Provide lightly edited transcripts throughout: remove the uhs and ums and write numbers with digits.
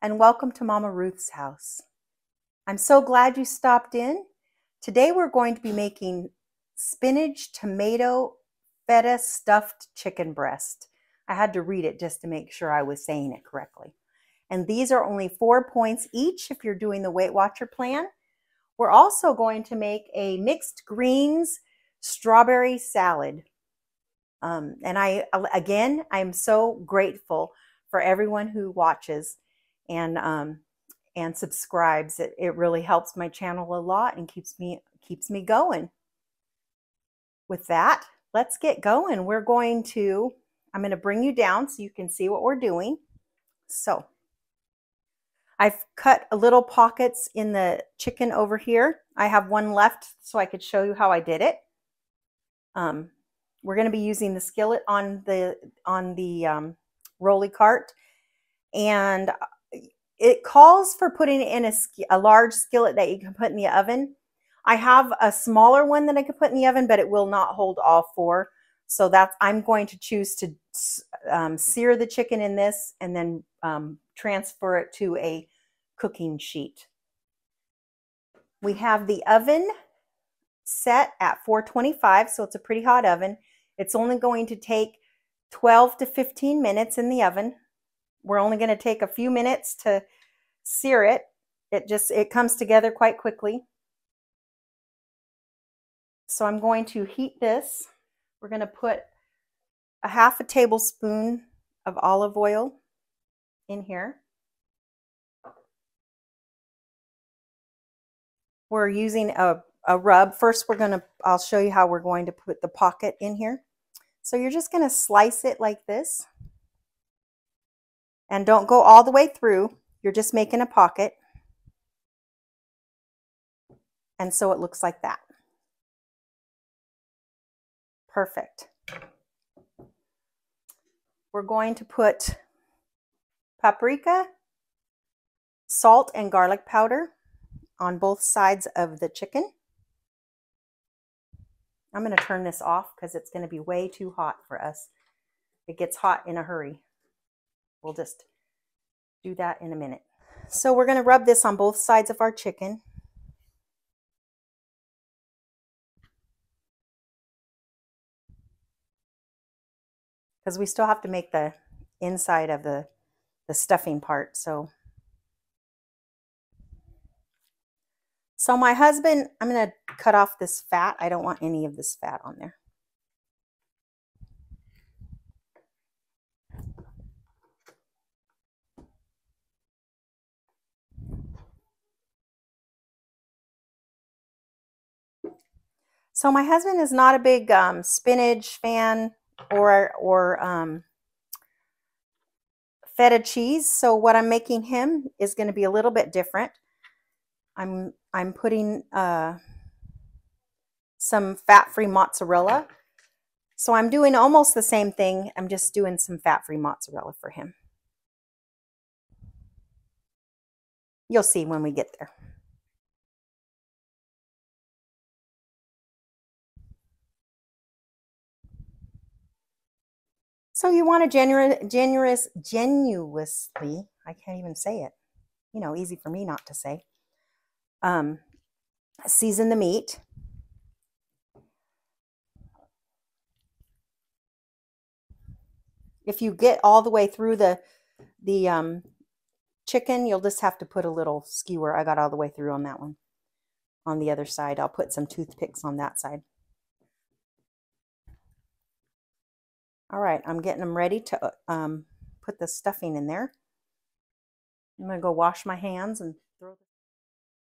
and welcome to Mama Ruth's house. I'm so glad you stopped in. Today we're going to be making spinach, tomato, feta stuffed chicken breast. I had to read it just to make sure I was saying it correctly. And these are only 4 points each if you're doing the Weight Watcher plan. We're also going to make a mixed greens strawberry salad. And I'm so grateful for everyone who watches and subscribes. It really helps my channel a lot and keeps me going. With that, let's get going. I'm going to bring you down so you can see what we're doing. So I've cut little pockets in the chicken over here. I have one left so I could show you how I did it. We're going to be using the skillet on the rolly cart, and it calls for putting it in a large skillet that you can put in the oven. I have a smaller one that I could put in the oven, but it will not hold all 4. So I'm going to choose to sear the chicken in this and then transfer it to a cooking sheet. We have the oven set at 425, so it's a pretty hot oven. It's only going to take 12 to 15 minutes in the oven. We're only going to take a few minutes to sear it. It comes together quite quickly. So I'm going to heat this. We're going to put a half a tablespoon of olive oil in here. We're using a rub. First, I'll show you how we're going to put the pocket in here. So you're just going to slice it like this. And don't go all the way through. You're just making a pocket. And so it looks like that. Perfect. We're going to put paprika, salt, and garlic powder on both sides of the chicken. I'm going to turn this off because it's going to be way too hot for us. It gets hot in a hurry. We'll just do that in a minute. So we're going to rub this on both sides of our chicken. Because we still have to make the inside of the stuffing part. So my husband, I'm going to cut off this fat. I don't want any of this fat on there. So my husband is not a big spinach fan or feta cheese. So what I'm making him is going to be a little bit different. I'm putting some fat-free mozzarella. So I'm doing almost the same thing. I'm just doing some fat-free mozzarella for him. You'll see when we get there. So you want to genuinely, I can't even say it, easy for me not to say, season the meat. If you get all the way through the chicken, you'll just have to put a little skewer. I got all the way through on that one. On the other side, I'll put some toothpicks on that side. All right, I'm getting them ready to put the stuffing in there. I'm going to go wash my hands and throw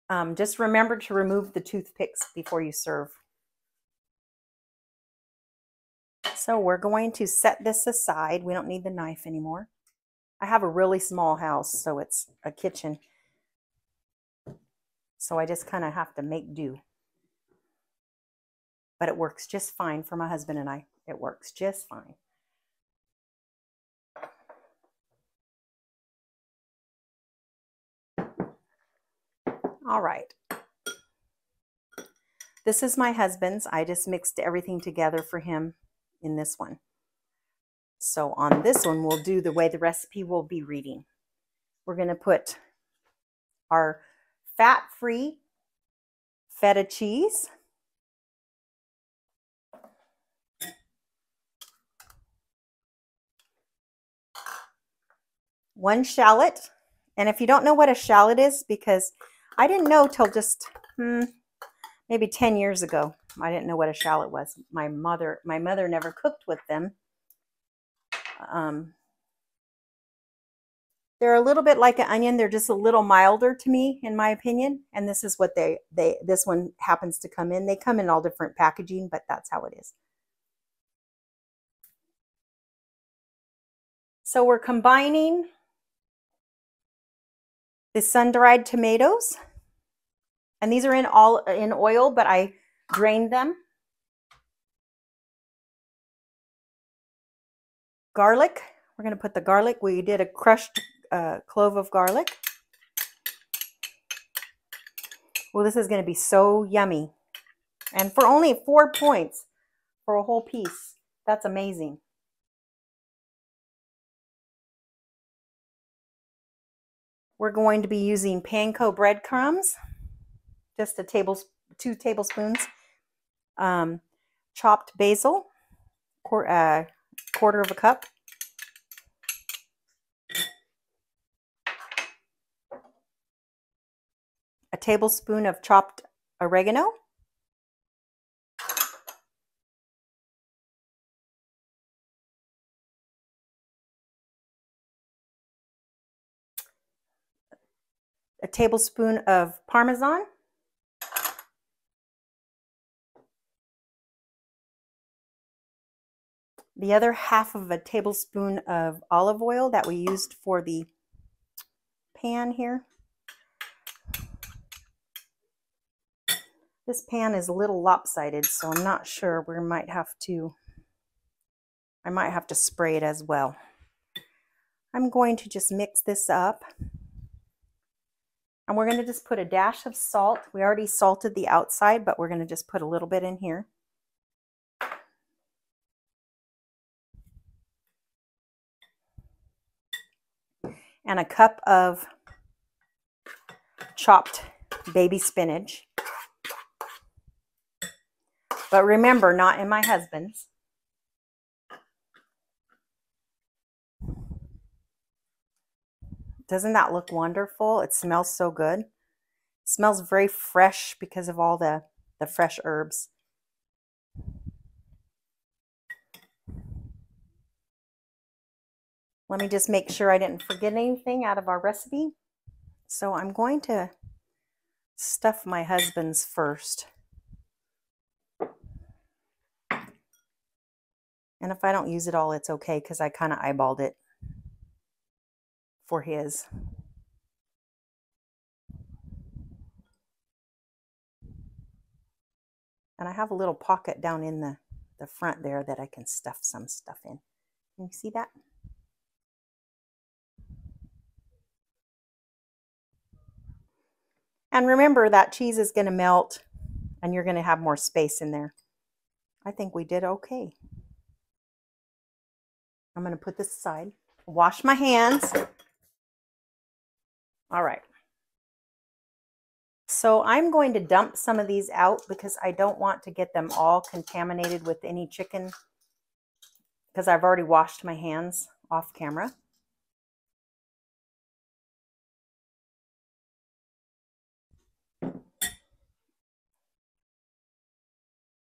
them. Just remember to remove the toothpicks before you serve. So we're going to set this aside. We don't need the knife anymore. I have a really small house, so it's a kitchen. So I just kind of have to make do. But it works just fine for my husband and I. It works just fine. All right. This is my husband's. I just mixed everything together for him in this one. So on this one, we'll do the way the recipe will be reading. We're going to put our fat-free feta cheese. One shallot. And if you don't know what a shallot is, because I didn't know till just maybe 10 years ago. I didn't know what a shallot was. My mother never cooked with them. They're a little bit like an onion. They're just a little milder to me, in my opinion. And this is what this one happens to come in. They come in all different packaging, but that's how it is. So we're combining the sun-dried tomatoes. And these are in oil, but I drained them. Garlic. We're going to put the garlic. We did a crushed clove of garlic. Well, this is going to be so yummy. And for only 4 points for a whole piece. That's amazing. We're going to be using panko breadcrumbs. Just 2 tablespoons. Chopped basil, quarter of a cup. A tablespoon of chopped oregano. A tablespoon of Parmesan. The other half of a tablespoon of olive oil that we used for the pan here. This pan is a little lopsided, so I'm not sure. I might have to spray it as well. I'm going to just mix this up. And we're going to just put a dash of salt. We already salted the outside, but we're going to just put a little bit in here. And a cup of chopped baby spinach. But remember, not in my husband's. Doesn't that look wonderful? It smells so good. It smells very fresh because of all the fresh herbs. Let me just make sure I didn't forget anything out of our recipe. So I'm going to stuff my husband's first. And if I don't use it all, it's okay because I kind of eyeballed it for his. And I have a little pocket down in the front there that I can stuff some stuff in. Can you see that? And remember, that cheese is going to melt and you're going to have more space in there. I think we did okay. I'm going to put this aside. Wash my hands. All right. So I'm going to dump some of these out because I don't want to get them all contaminated with any chicken because I've already washed my hands off camera.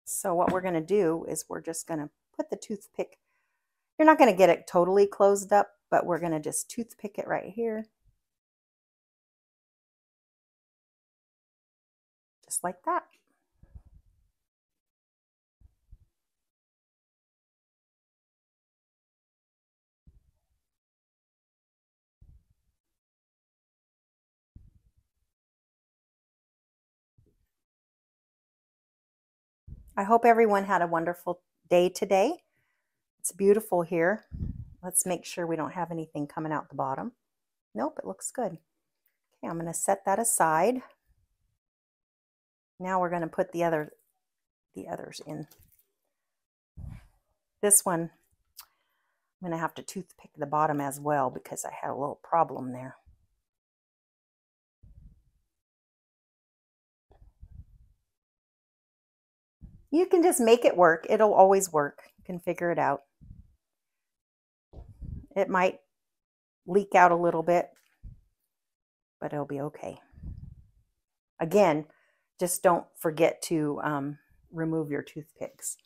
So what we're going to do is we're just going to put the toothpick. You're not going to get it totally closed up, but we're going to just toothpick it right here. Just like that. I hope everyone had a wonderful day today. It's beautiful here. Let's make sure we don't have anything coming out the bottom. Nope, it looks good. Okay, I'm going to set that aside. Now we're going to put the others in. This one, I'm going to have to toothpick the bottom as well because I had a little problem there. You can just make it work. It'll always work. You can figure it out. It might leak out a little bit, but it'll be okay. Again, just don't forget to remove your toothpicks.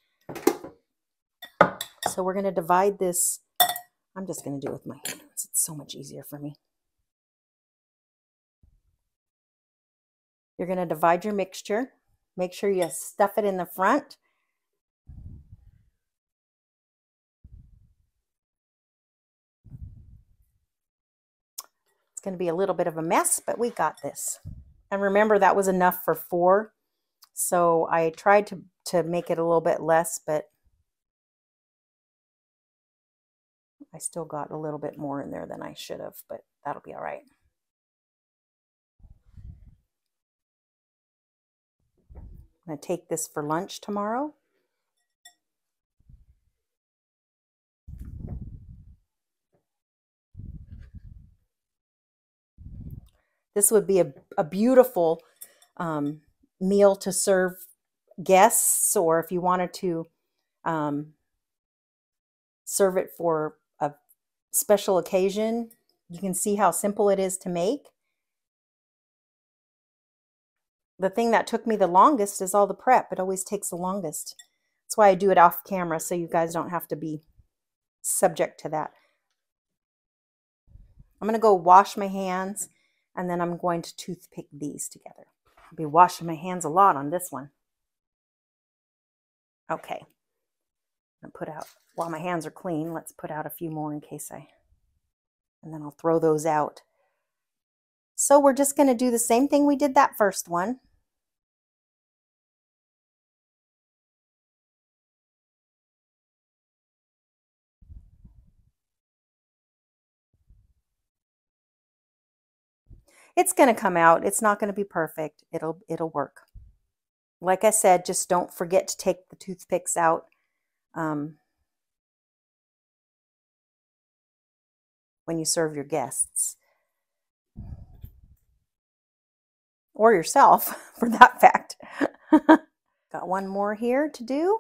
So we're going to divide this. I'm just going to do it with my hands. It's so much easier for me. You're going to divide your mixture. Make sure you stuff it in the front. It's going to be a little bit of a mess, but we got this. And remember, that was enough for 4. So I tried to make it a little bit less, but I still got a little bit more in there than I should have, but that'll be all right. I'm going to take this for lunch tomorrow. This would be a beautiful meal to serve guests, or if you wanted to serve it for a special occasion. You can see how simple it is to make. The thing that took me the longest is all the prep. It always takes the longest. That's why I do it off camera, so you guys don't have to be subject to that. I'm going to go wash my hands, and then I'm going to toothpick these together. I'll be washing my hands a lot on this one. Okay. I'm going to put out, while my hands are clean, let's put out a few more in case and then I'll throw those out. So we're just going to do the same thing we did that first one. It's going to come out. It's not going to be perfect. It'll work. Like I said, just don't forget to take the toothpicks out when you serve your guests. Or yourself, for that fact. Got one more here to do.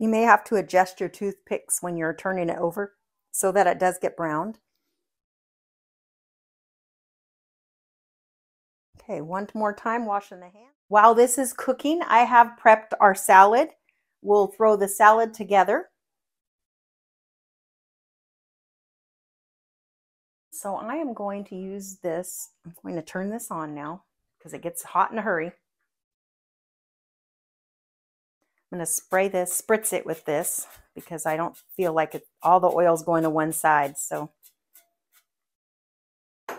You may have to adjust your toothpicks when you're turning it over so that it does get browned. Okay, one more time, washing the hands. While this is cooking, I have prepped our salad. We'll throw the salad together. So I am going to use this. I'm going to turn this on now because it gets hot in a hurry. I'm going to spritz it with this because I don't feel like all the oil's going to one side. So I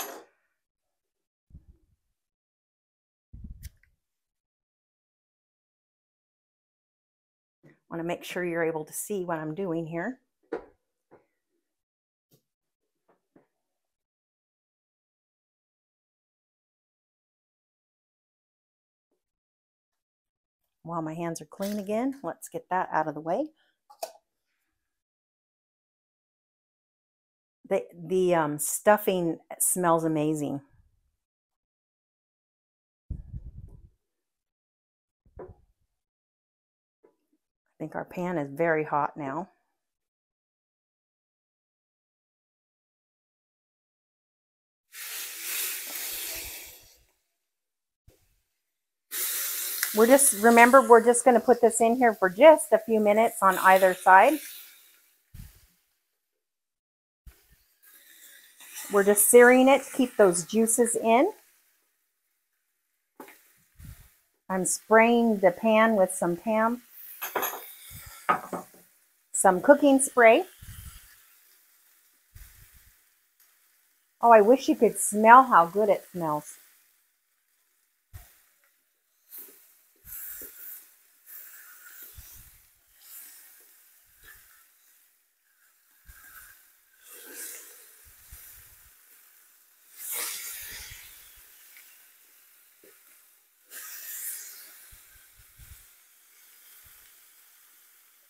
want to make sure you're able to see what I'm doing here. While my hands are clean again, let's get that out of the way. The stuffing smells amazing. I think our pan is very hot now. Remember, we're just going to put this in here for just a few minutes on either side. We're just searing it to keep those juices in. I'm spraying the pan with some cooking spray. Oh, I wish you could smell how good it smells.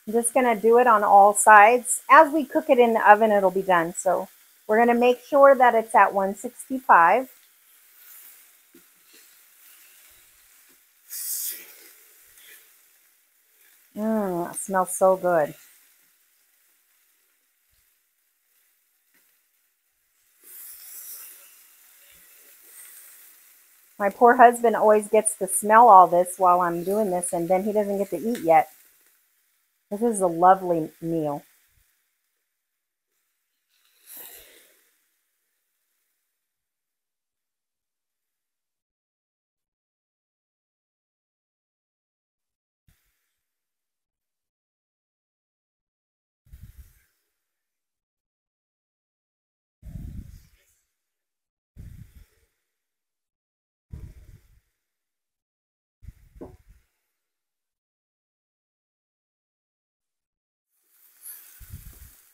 I'm just going to do it on all sides. As we cook it in the oven, it'll be done. So we're going to make sure that it's at 165. That smells so good. My poor husband always gets to smell all this while I'm doing this, and then he doesn't get to eat yet. This is a lovely meal.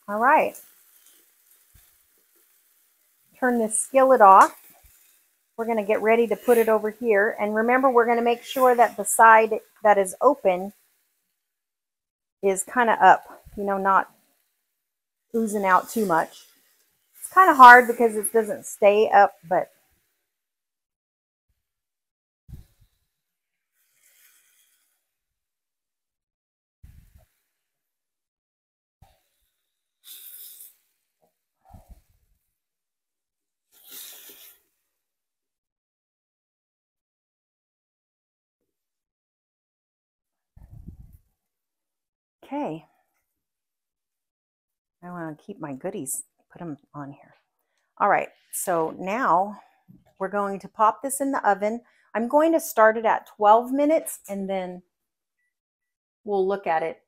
All right. Turn this skillet off. We're going to get ready to put it over here. And remember, we're going to make sure that the side that is open is kind of up, you know, not oozing out too much. It's kind of hard because it doesn't stay up, but okay. I want to keep my goodies, put them on here. All right, so now we're going to pop this in the oven. I'm going to start it at 12 minutes and then we'll look at it.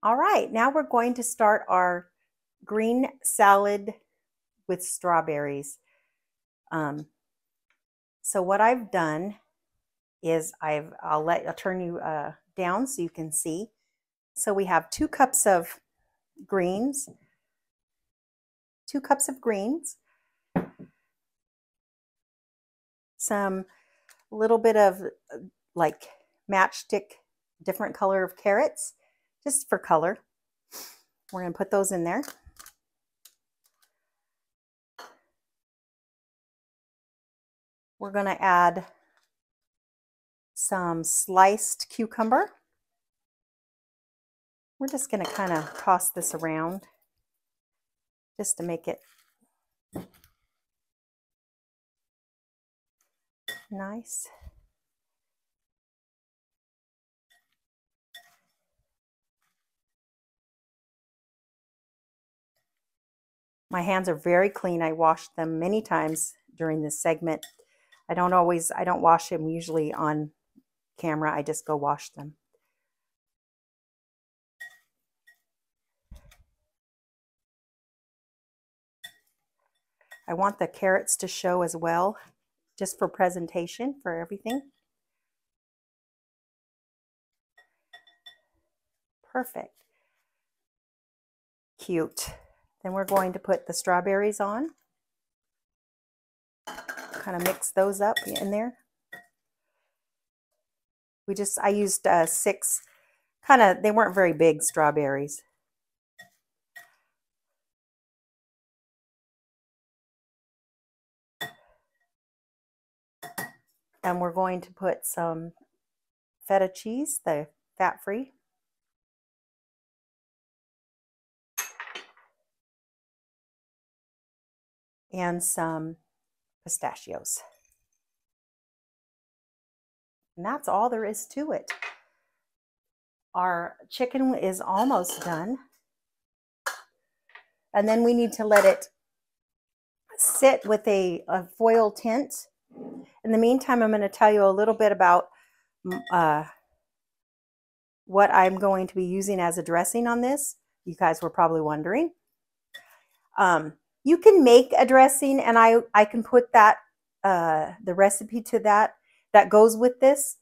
All right, now we're going to start our green salad with strawberries. So what I've done is I'll turn you down so you can see. So we have 2 cups of greens, 2 cups of greens, some little bit of like matchstick, different color of carrots, just for color. We're going to put those in there. We're going to add some sliced cucumber. We're just going to kind of toss this around just to make it nice. My hands are very clean. I washed them many times during this segment. I don't wash them usually on camera. I just go wash them. I want the carrots to show as well, just for presentation for everything. Perfect. Cute. Then we're going to put the strawberries on. Kind of mix those up in there. I used 6, they weren't very big strawberries. And we're going to put some feta cheese, the fat-free. And some pistachios. And that's all there is to it. Our chicken is almost done. And then we need to let it sit with a foil tint. In the meantime, I'm going to tell you a little bit about what I'm going to be using as a dressing on this. You guys were probably wondering. You can make a dressing, and I can put that the recipe to that goes with this.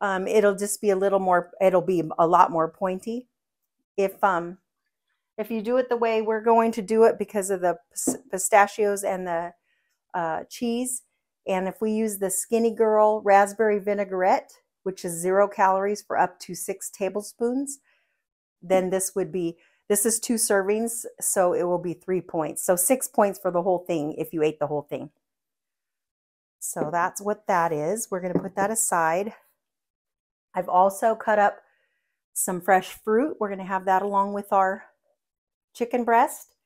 It'll just be a little more. It'll be a lot more pointy. If If you do it the way we're going to do it because of the pistachios and the cheese, and if we use the Skinny Girl raspberry vinaigrette, which is 0 calories for up to 6 tablespoons, then this is 2 servings, so it will be 3 points. So 6 points for the whole thing if you ate the whole thing. So that's what that is. We're going to put that aside. I've also cut up some fresh fruit. We're going to have that along with our chicken breast.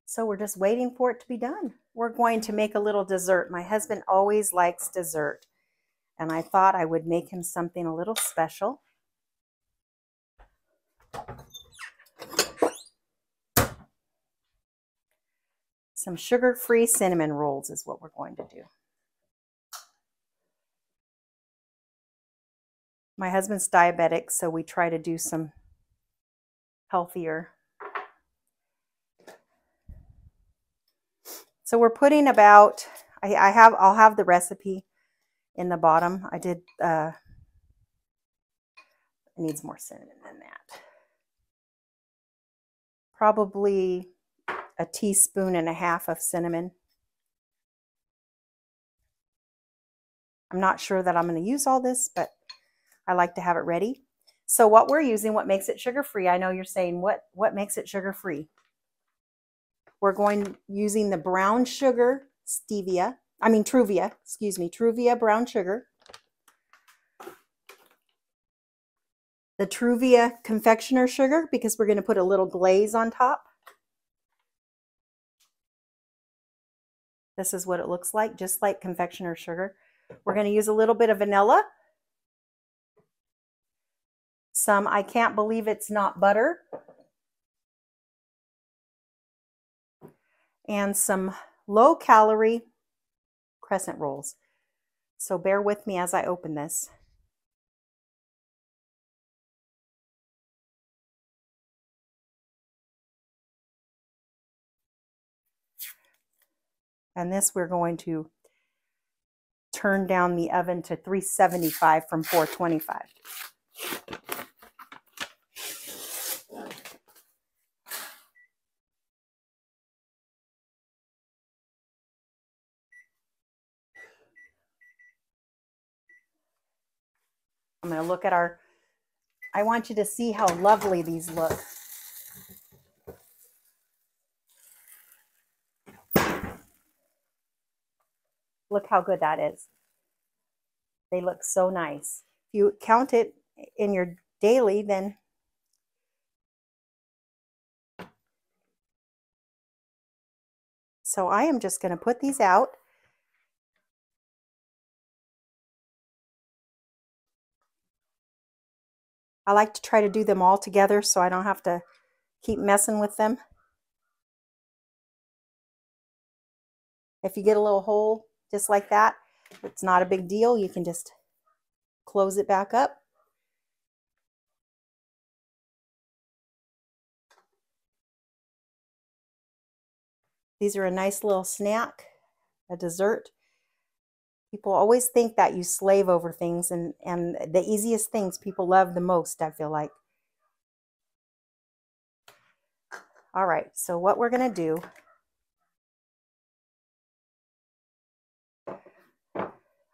So we're just waiting for it to be done. We're going to make a little dessert. My husband always likes dessert, and I thought I would make him something a little special. Some sugar-free cinnamon rolls is what we're going to do. My husband's diabetic, so we try to do some healthier. So we're putting about, I'll have the recipe in the bottom. It needs more cinnamon than that. Probably a teaspoon and a half of cinnamon. I'm not sure that I'm going to use all this, but I like to have it ready. So what we're using, what makes it sugar-free, I know you're saying, what makes it sugar-free? We're using the brown sugar Truvia brown sugar. The Truvia confectioner sugar, because we're going to put a little glaze on top. This is what it looks like, just like confectioner sugar. We're going to use a little bit of vanilla. Some I can't believe it's not butter. And some low-calorie crescent rolls. So bear with me as I open this. And this we're going to turn down the oven to 375 from 425. I'm going to look at I want you to see how lovely these look. Look how good that is. They look so nice. If you count it in your daily, then so I am just going to put these out. I like to try to do them all together so I don't have to keep messing with them. If you get a little hole just like that, it's not a big deal. You can just close it back up. These are a nice little snack, a dessert. People always think that you slave over things, and the easiest things people love the most, I feel like. All right, so what we're going to do,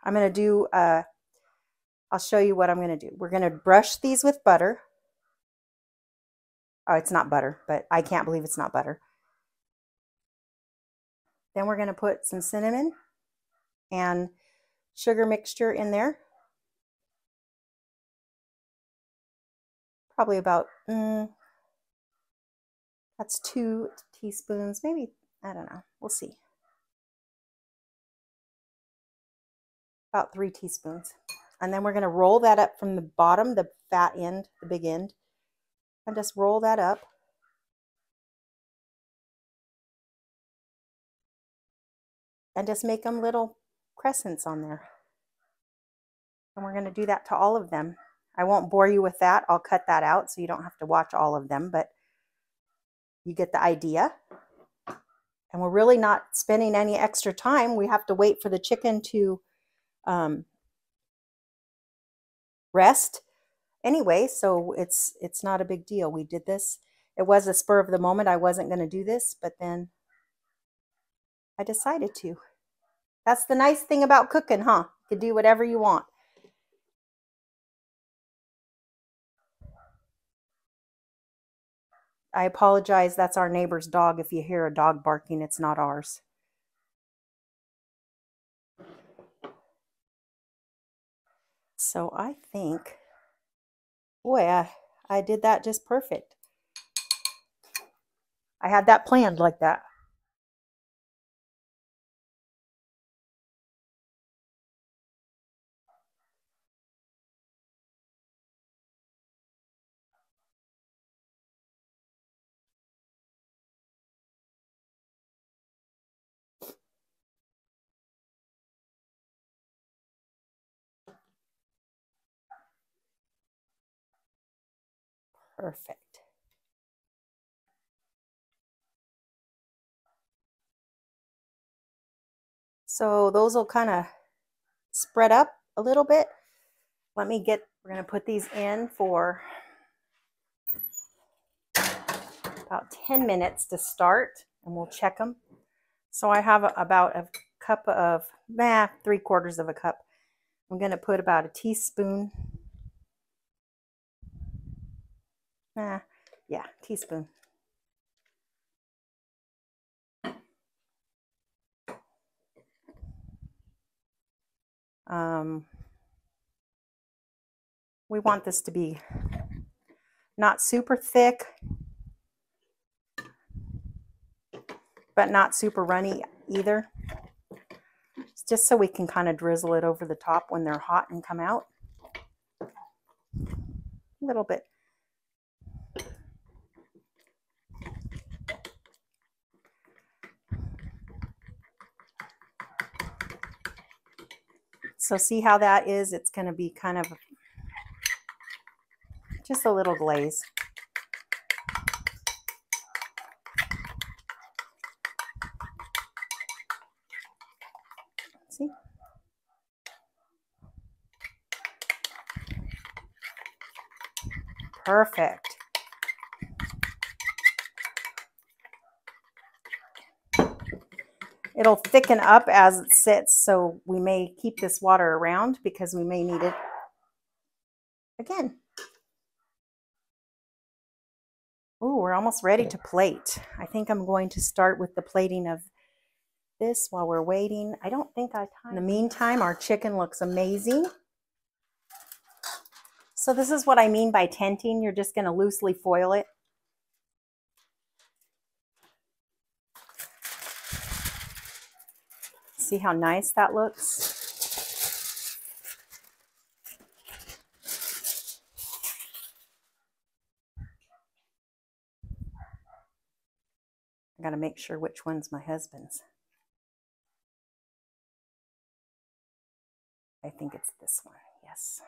I'm going to do, I'll show you what I'm going to do. We're going to brush these with butter. Oh, it's not butter, but I can't believe it's not butter. Then we're going to put some cinnamon and sugar mixture in there. Probably about, that's 2 teaspoons, maybe, I don't know, we'll see. About 3 teaspoons. And then we're going to roll that up from the bottom, the fat end, the big end, and just roll that up. And just make them little crescents on there. And we're going to do that to all of them. I won't bore you with that. I'll cut that out so you don't have to watch all of them, but you get the idea. And we're really not spending any extra time. We have to wait for the chicken to rest. anyway, so it's not a big deal. We did this. It was a spur of the moment. I wasn't going to do this, but then I decided to. That's the nice thing about cooking, huh? You can do whatever you want. I apologize. That's our neighbor's dog. If you hear a dog barking, it's not ours. So I think, boy, I did that just perfect. I had that planned like that. Perfect. So those will kind of spread up a little bit. We're going to put these in for about 10 minutes to start, and we'll check them. So I have about a cup of, 3/4 of a cup. I'm going to put about a teaspoon. Teaspoon. We want this to be not super thick, but not super runny either. It's just so we can kind of drizzle it over the top when they're hot and come out. A little bit. So see how that is? It's going to be kind of just a little glaze. See? Perfect. It'll thicken up as it sits, so we may keep this water around because we may need it again. Oh, we're almost ready to plate. I think I'm going to start with the plating of this while we're waiting. I don't think I timed. In the meantime, our chicken looks amazing. So this is what I mean by tenting. You're just going to loosely foil it. See how nice that looks? I got to make sure which one's my husband's. I think it's this one, yes.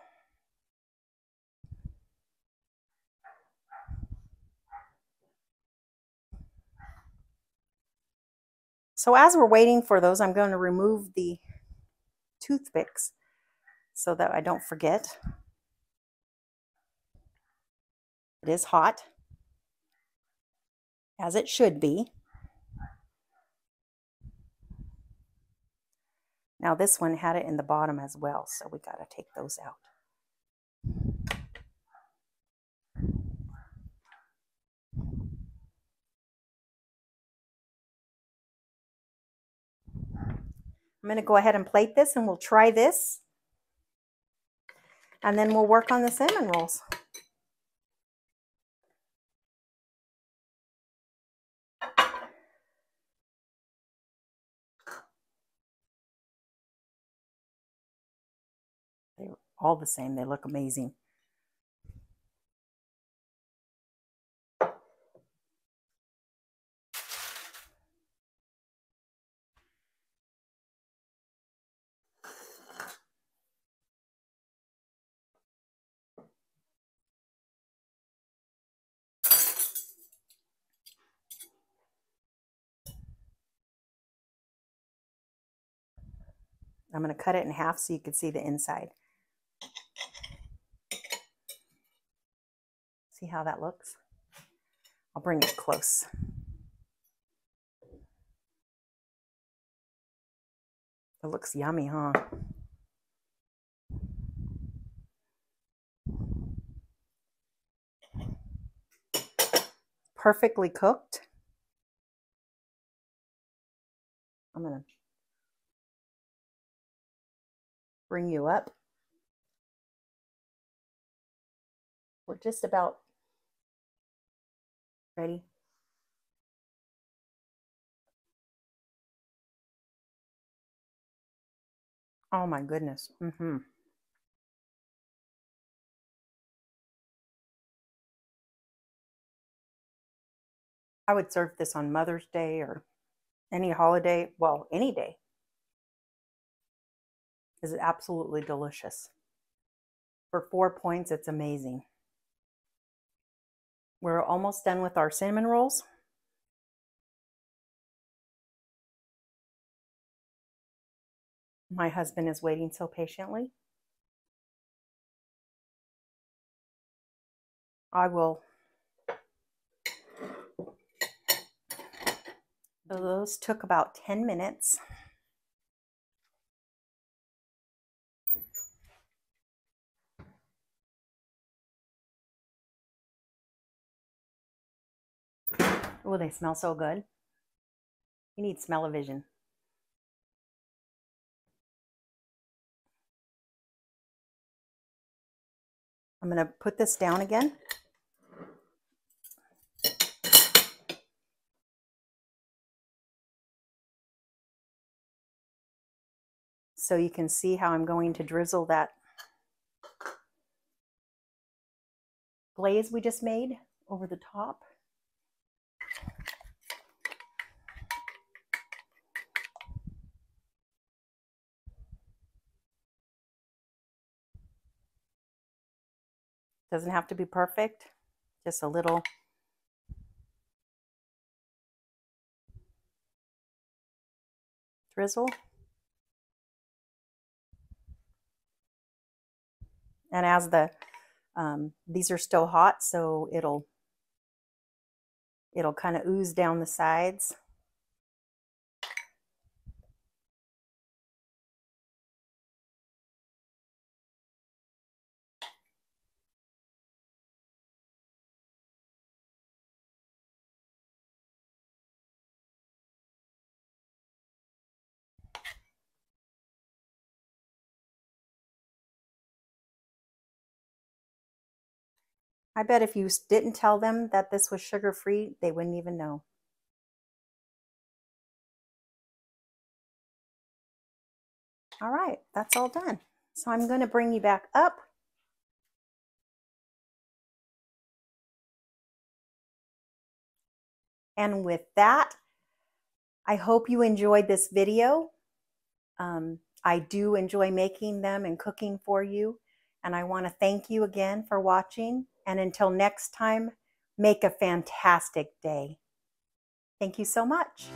So as we're waiting for those, I'm going to remove the toothpicks so that I don't forget. It is hot, as it should be. Now this one had it in the bottom as well, so we got to take those out. I'm going to go ahead and plate this, and we'll try this. And then we'll work on the salmon rolls. They're all the same. They look amazing. I'm going to cut it in half so you can see the inside. See how that looks? I'll bring it close. It looks yummy, huh? Perfectly cooked. I'm going to bring you up. We're just about ready. Oh my goodness. I would serve this on Mother's Day or any holiday, well, any day. This is absolutely delicious. For 4 points, it's amazing. We're almost done with our cinnamon rolls. My husband is waiting so patiently. I will. So those took about 10 minutes. Oh, they smell so good. You need smell-o-vision. I'm going to put this down again. So you can see how I'm going to drizzle that glaze we just made over the top. Doesn't have to be perfect, just a little. Drizzle. And as these are still hot, so it'll kind of ooze down the sides. I bet if you didn't tell them that this was sugar-free, they wouldn't even know. All right, that's all done. So I'm going to bring you back up. And with that, I hope you enjoyed this video. I do enjoy making them and cooking for you. And I want to thank you again for watching. And until next time, make a fantastic day. Thank you so much.